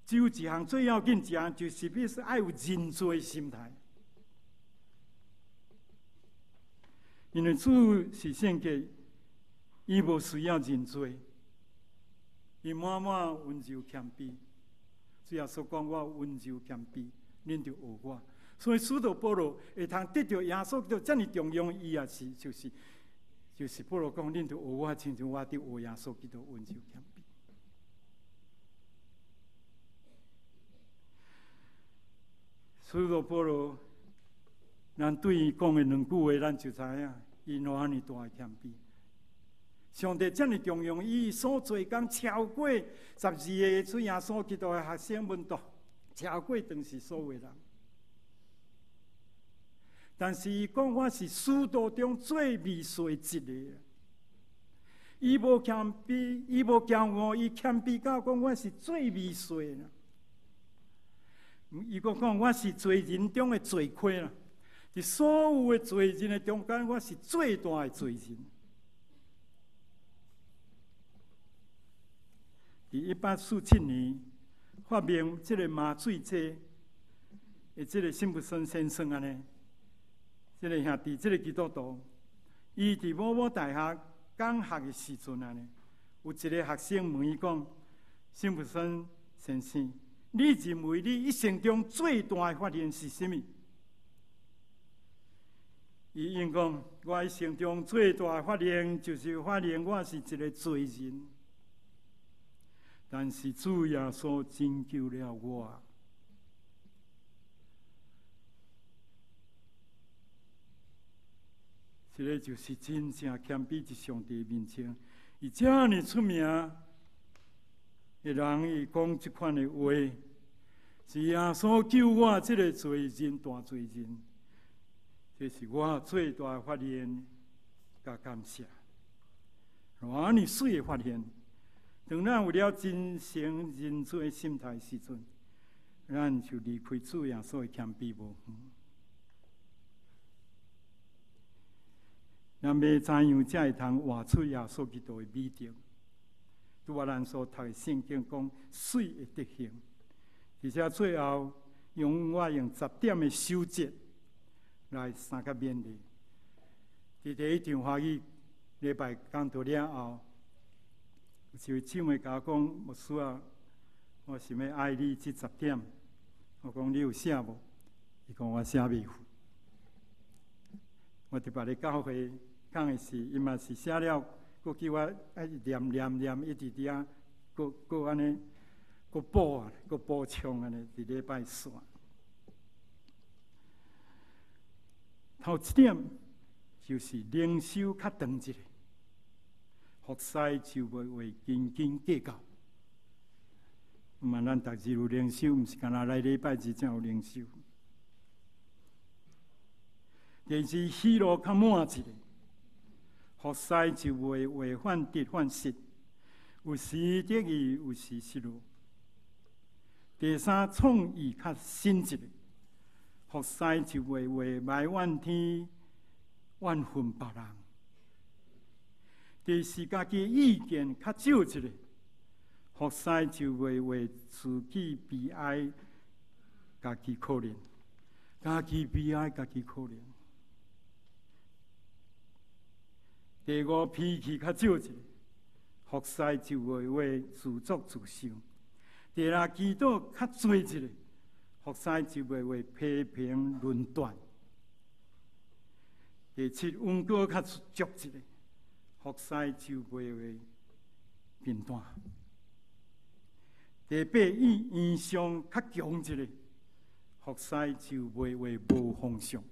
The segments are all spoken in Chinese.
只有一项最要紧，一项就是必须要有认罪心态。因为主是圣洁，伊无需要认罪，伊满满温柔谦卑。主耶稣讲：“我温柔谦卑，恁就学我。”所以使徒保罗会通得到耶稣就这么重用伊，也是就是保罗讲：“恁就学我，亲像我得学耶稣基督温柔谦卑。”使徒保罗，咱对伊讲的两句话，咱就知影，伊哪安尼大的谦卑。上帝这么重用伊，所做工超过12个主耶稣基督的学生门徒，超过当时所有人。但是伊讲我是使徒中最未遂一个。伊无谦卑，伊无骄傲，伊谦卑到讲我是最未遂啦。伊讲我是罪人中的罪魁啦，伫所有的罪人的中间，我是最大的罪人。伫1847年发明这个麻醉剂的这个辛普森先生安尼，这个兄弟，这个基督徒，伊伫某某大学讲学的时阵安尼，有一个学生问伊讲：“辛普森先生，你认为你一生中最大的发现是什么？”伊应讲：“我一生中最大的发现就是发现我是一个罪人。但是主耶稣拯救了我。”这个就是真正谦卑在上帝面前，伊这么出名的人，伊讲这款的话，是耶稣救我这个罪人大罪人，这是我最大的发现，甲感谢。哪尼水的发现？当咱有了真诚认罪的心态时阵，咱就离开主耶稣的谦卑无远。咱要怎样才会通活出耶稣基督的美德？拄啊，咱所读的圣经讲水的德行，而且最后我用10点的守节来三个勉励。伫第一场会议礼拜讲到了后，有一位姊妹甲我讲：“牧师啊，我想要爱你这10点。”我讲：“你有写无？”伊讲：“我写未赴。”我伫别个教会讲的是，伊嘛是写了，佫叫我爱念，一直伫啊，佫安尼，佫补充安尼，伫礼拜线。头一点就是灵修较长一个。服事就袂为斤计较。咱逐日有灵修，毋是干那来礼拜日才有灵修。第二，喜乐较满一个，服事就袂为患得患失，有时得意，有时失落。第三，创意较新一个，服事就袂为埋怨天，怨恨别人。第四，家己意见较少一个，服事就袂为自己悲哀，家己可怜，家己悲哀，家己可怜。第五，脾气较少一个，服事就袂为自作自受。第六，祈祷较多一个，服事就袂为批评论断。第七，温度较足一个。服事就袂为平淡。第八，意向较强一个，服事就袂为无方向。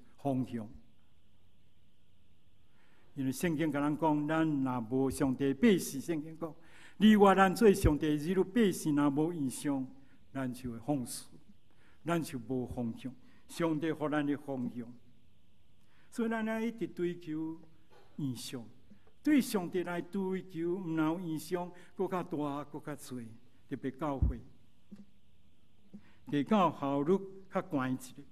因为圣经甲咱讲，咱若无上帝百姓，圣经讲，你我咱做上帝儿女百姓，若无意向，咱就会放肆，咱就无方向。上帝予咱的方向，所以咱要一直追求意向。对上帝来追求，毋能有意向，搁较大，搁较多，特别教会。第九，效率较悬一个，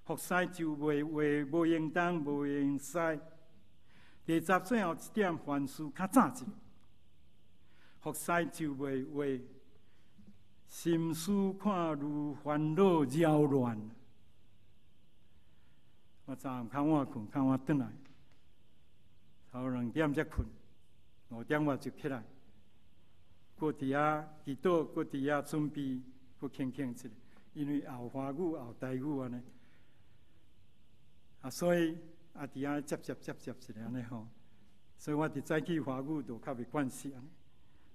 服事就袂为无应当、无应使。第十，最后一点，凡事较早一个，服事就袂为心思看如烦恼扰乱。我昨暗较晚困，较晚转来，头2点才困，5点我就起来，搁伫遐祈祷，搁伫遐准备，搁轻轻一下，因为后华语、后台语安尼，所以伫遐接一下安尼吼，所以我伫早起华语就较袂惯势安尼，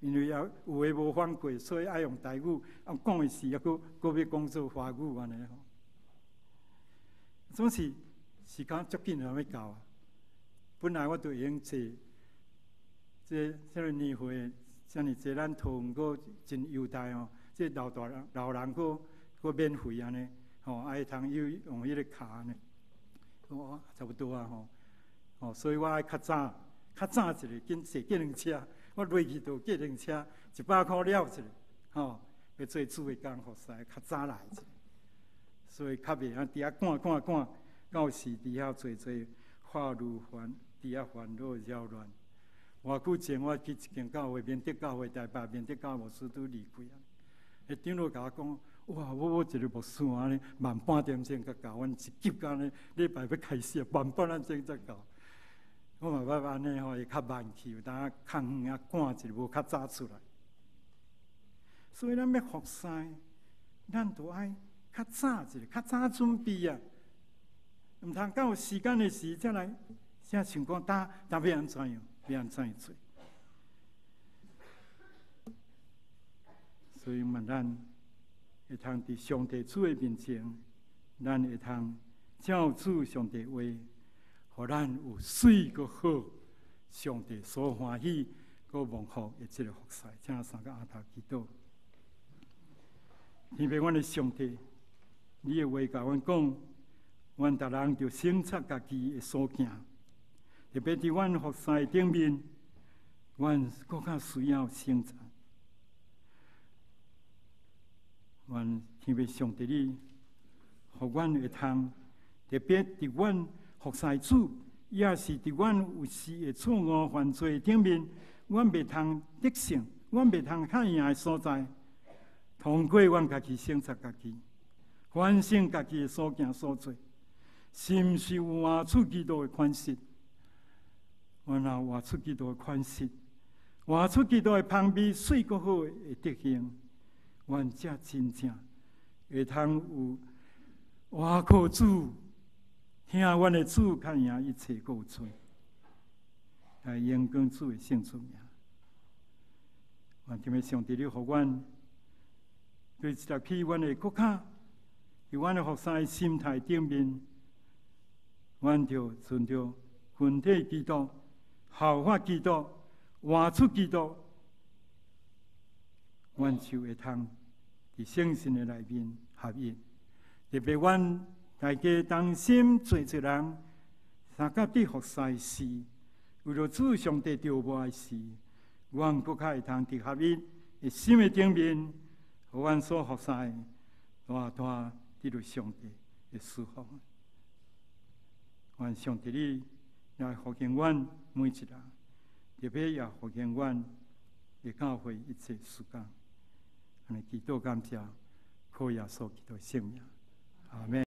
因为有诶无反过，所以爱用台语，讲诶时搁要讲做华语安尼吼，总是。时间足紧就要到啊！本来我就已经坐，这个年岁，遮尔济咱同个真优待哦。这老人个免费安尼，吼，会通用迄个卡呢，差不多啊吼。所以我爱较早一个，紧坐计程车，我落去就计程车100块了一个，吼，要做主的工服侍，较早来一个，所以较袂伫遐赶。到时伫遐做话如烦，伫遐烦恼扰乱。偌久前我去一间教会，免得教会台北免得教牧师都离开啊。迄长老甲我讲，哇，我一个牧师安尼1:30前才到，阮一急干呢，礼拜要开始1:30前才到。我嘛捌安尼吼，会较慢去，有当空远赶一个无较早出来。所以咱要服侍，咱就爱较早一个，较早准备啊。毋通到时间的时才来，才想讲呾要安怎样，要安怎样做。所以问咱会通伫上帝主的面前，咱会通照主上帝话，互咱有水个好，上帝所欢喜个蒙福的即个服侍。请3个阿头祈祷。天父，阮的上帝，你的话甲阮讲。阮逐人着省察家己的所行，特别伫阮服侍顶面，阮更较需要省察。阮天父上帝你，互阮会通，特别伫阮服侍主，也是伫阮有时会错误犯罪顶面，阮袂通得胜，阮袂通较赢的所在，通过阮家己省察家己，反省家己的所行所做。是毋是有活出基督的款式？阮若活出基督的款式，活出基督的旁边水果好的德行，阮才真正会通有活靠主，听阮的主较赢一切有罪，来荣光主的圣主名。愿天父上帝，你互阮对一条起阮的国家，伫阮的服侍的心态顶面。阮着顺着群体基督、效法基督、活出基督，阮就会通伫圣神的内面合一。特别阮大家同心做一人，三甲伫服侍时，为了主上帝着爱时，阮更较会通伫合一的心的顶面，互阮所服侍大大得到上帝的赐福。愿上帝你来福建阮每一人，特别也福建阮的教会一切事工。安尼祈祷感谢，靠耶稣基督圣名，阿门。